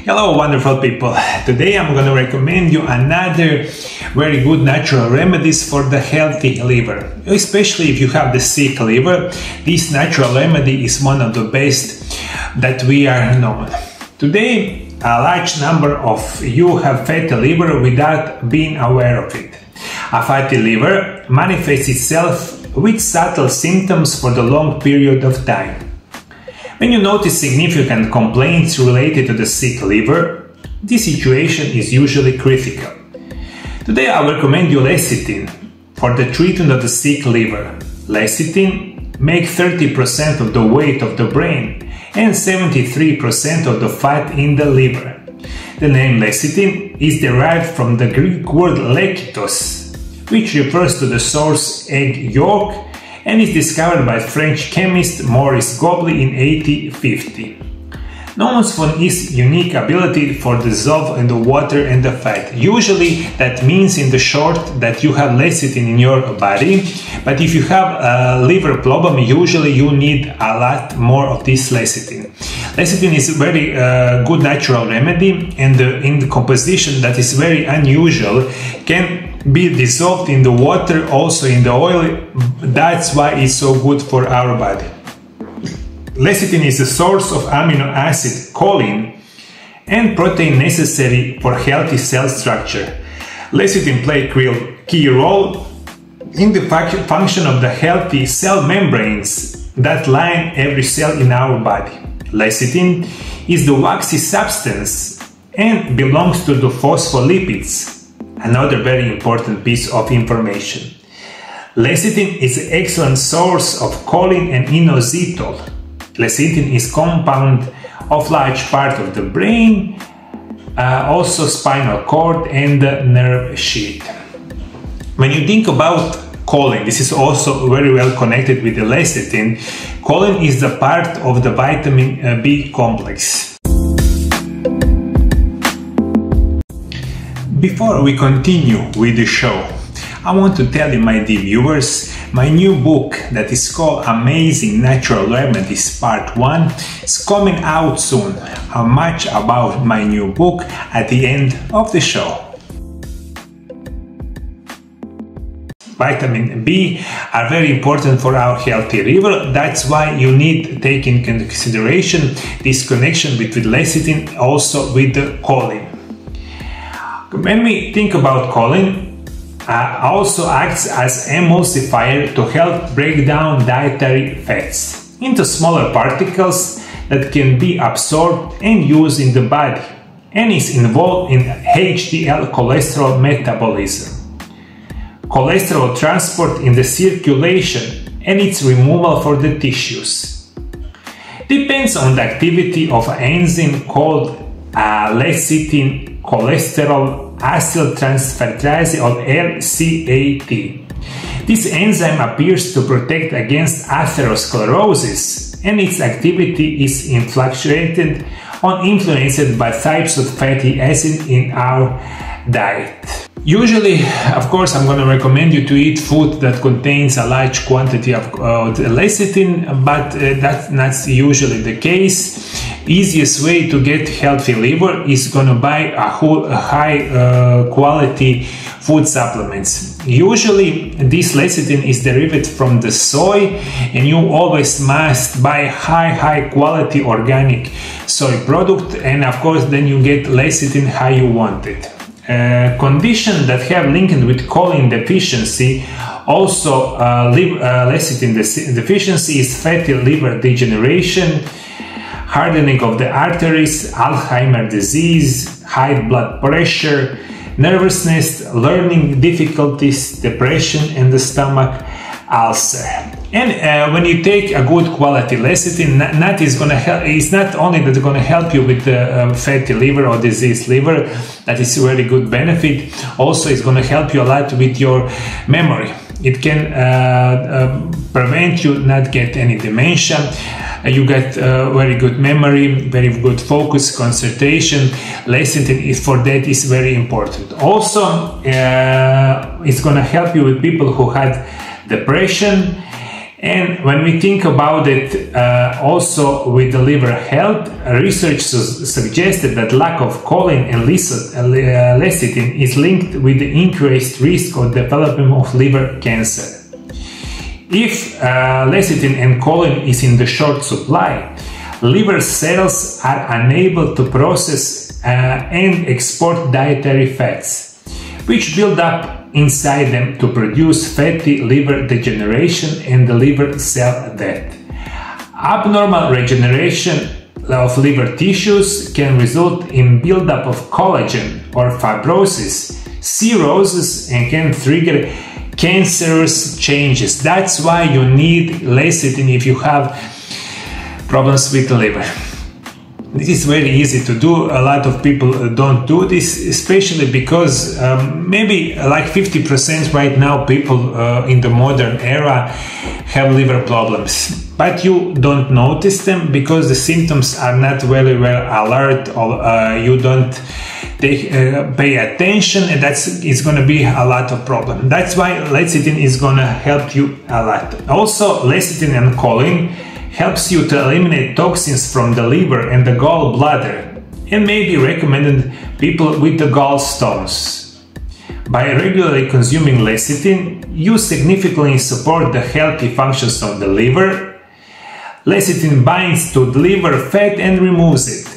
Hello wonderful people, today I'm going to recommend you another very good natural remedies for the healthy liver. Especially if you have the sick liver, this natural remedy is one of the best that we are known. Today a large number of you have fatty liver without being aware of it. A fatty liver manifests itself with subtle symptoms for the long period of time. When you notice significant complaints related to the sick liver, this situation is usually critical. Today I will recommend you lecithin for the treatment of the sick liver. Lecithin makes 30% of the weight of the brain and 73% of the fat in the liver. The name lecithin is derived from the Greek word lekitos, which refers to the source egg yolk, and is discovered by French chemist Maurice Goblet in 1850. Known for its unique ability for dissolve in the water and the fat. Usually that means in the short that you have lecithin in your body, but if you have a liver problem, usually you need a lot more of this lecithin. Lecithin is a very good natural remedy, and in the composition that is very unusual, can be dissolved in the water, also in the oil. That's why it's so good for our body. Lecithin is the source of amino acid choline and protein necessary for healthy cell structure. Lecithin plays a key role in the function of the healthy cell membranes that line every cell in our body. Lecithin is the waxy substance and belongs to the phospholipids, another very important piece of information. Lecithin is an excellent source of choline and inositol. Lecithin is compound of large part of the brain, also spinal cord and the nerve sheath. When you think about choline, this is also very well connected with the lecithin. Choline is the part of the vitamin B complex. Before we continue with the show, I want to tell you, my dear viewers, my new book that is called Amazing Natural Remedies Part 1 is coming out soon. Much about my new book at the end of the show. Vitamin B are very important for our healthy liver. That's why you need to take into consideration this connection between lecithin, also with the choline. When we think about choline, also acts as emulsifier to help break down dietary fats into smaller particles that can be absorbed and used in the body, and is involved in HDL cholesterol metabolism, cholesterol transport in the circulation, and its removal for the tissues. Depends on the activity of an enzyme called lecithin cholesterol acetyltransferase, or LCAT. This enzyme appears to protect against atherosclerosis, and its activity is influenced by types of fatty acid in our diet. Usually, of course, I'm going to recommend you to eat food that contains a large quantity of lecithin, but that's not usually the case. Easiest way to get healthy liver is going to buy a high quality food supplements. Usually this lecithin is derived from the soy, and you always must buy high quality organic soy product, and of course then you get lecithin how you want it. Conditions that have linked with choline deficiency, also lecithin deficiency, is fatty liver degeneration, hardening of the arteries, Alzheimer's disease, high blood pressure, nervousness, learning difficulties, depression, and the stomach ulcer. And when you take a good quality lecithin, it's not only that it's going to help you with the fatty liver or diseased liver, that is a very good benefit, also it's going to help you a lot with your memory. It can prevent you not get any dementia. You get very good memory, very good focus, concentration. Lecithin for that is very important. Also, it's going to help you with people who had depression And when we think about it, also with the liver health, research suggested that lack of choline and lecithin is linked with the increased risk of development of liver cancer. If lecithin and choline is in the short supply, liver cells are unable to process and export dietary fats, which build up inside them to produce fatty liver degeneration and the liver cell death. Abnormal regeneration of liver tissues can result in buildup of collagen or fibrosis, cirrhosis, and can trigger cancerous changes. That's why you need lecithin if you have problems with the liver. This is very easy to do. A lot of people don't do this, especially because maybe like 50% right now people in the modern era have liver problems. But you don't notice them because the symptoms are not very well alert, or you don't pay attention, and it's going to be a lot of problem. That's why lecithin is going to help you a lot. Also, lecithin and choline helps you to eliminate toxins from the liver and the gallbladder, and may be recommended people with the gallstones. By regularly consuming lecithin, you significantly support the healthy functions of the liver. Lecithin binds to the liver fat and removes it.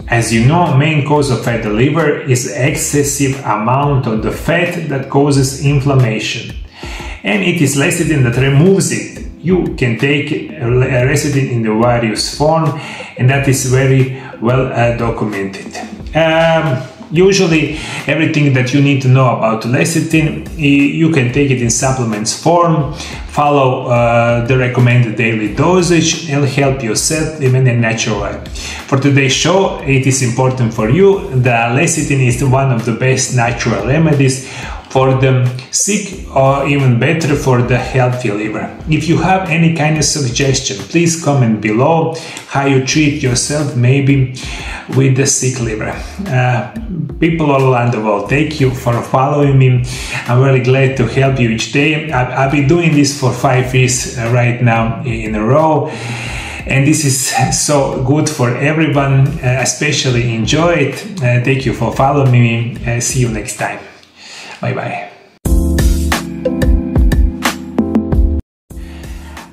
As you know, main cause of fatty liver is excessive amount of the fat that causes inflammation, and it is lecithin that removes it. You can take lecithin in the various form, and that is very well documented. Usually everything that you need to know about lecithin, you can take it in supplements form, follow the recommended daily dosage, and help yourself live in a natural way. For today's show, it is important for you that lecithin is one of the best natural remedies for the sick, or even better for the healthy liver. If you have any kind of suggestion, please comment below how you treat yourself, maybe with the sick liver. People all around the world, thank you for following me. I'm really glad to help you each day. I've been doing this for 5 years right now in a row, and this is so good for everyone. Especially enjoy it. Thank you for following me. See you next time. Bye-bye.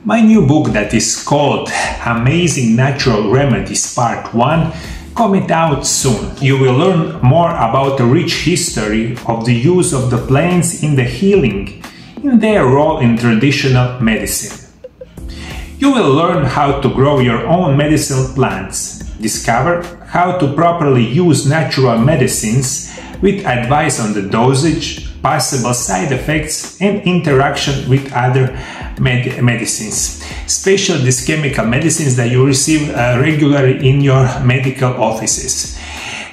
My new book that is called Amazing Natural Remedies Part 1 coming out soon. You will learn more about the rich history of the use of the plants in the healing, in their role in traditional medicine. You will learn how to grow your own medicinal plants, discover how to properly use natural medicines with advice on the dosage, possible side effects, and interaction with other medicines, especially these chemical medicines that you receive regularly in your medical offices.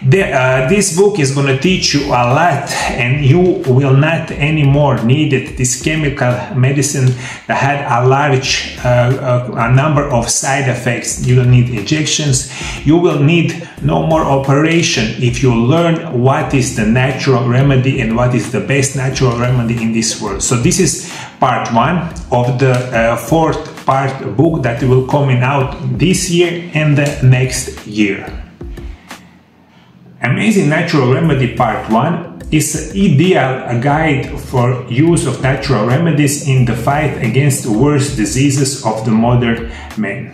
This book is going to teach you a lot, and you will not anymore need this chemical medicine that had a large number of side effects. You don't need injections. You will need no more operation if you learn what is the natural remedy and what is the best natural remedy in this world. So this is part 1 of the 4th part book that will come out this year and the next year. Amazing Natural Remedy Part 1 is an ideal guide for use of natural remedies in the fight against the worst diseases of the modern man.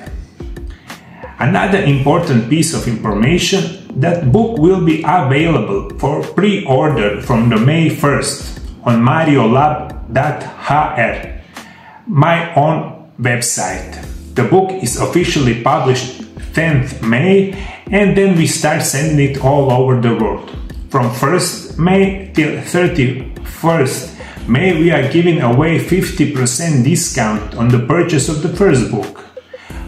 Another important piece of information, that book will be available for pre-order from the May 1st on mariolab.hr, my own website. The book is officially published 10th May, and then we start sending it all over the world. From 1st May till 31st May, we are giving away 50% discount on the purchase of the first book.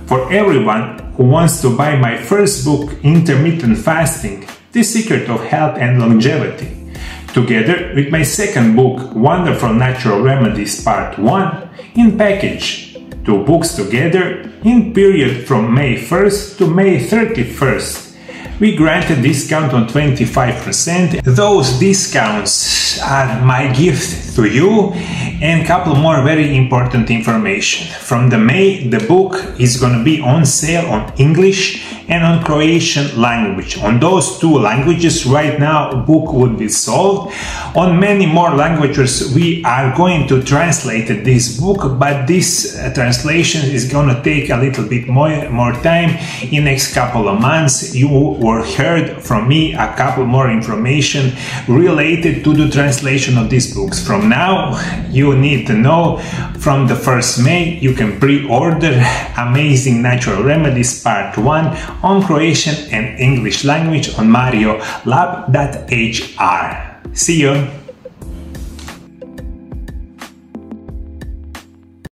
For everyone who wants to buy my first book, Intermittent Fasting, The Secret of Health and Longevity, together with my second book, Wonderful Natural Remedies Part 1, in package. 2 books together in period from May 1st to May 31st, we grant a discount on 25%. Those discounts are my gift to you, and a couple more very important information. From the May, the book is going to be on sale on English and on Croatian language. On those two languages right now a book would be sold. On many more languages we are going to translate this book, but this translation is going to take a little bit more time. In next couple of months you will heard from me a couple more information related to the translation of these books. From now you need to know, from the 1st May you can pre-order Amazing Natural Remedies Part 1 on Croatian and English language on mariolab.hr. See you!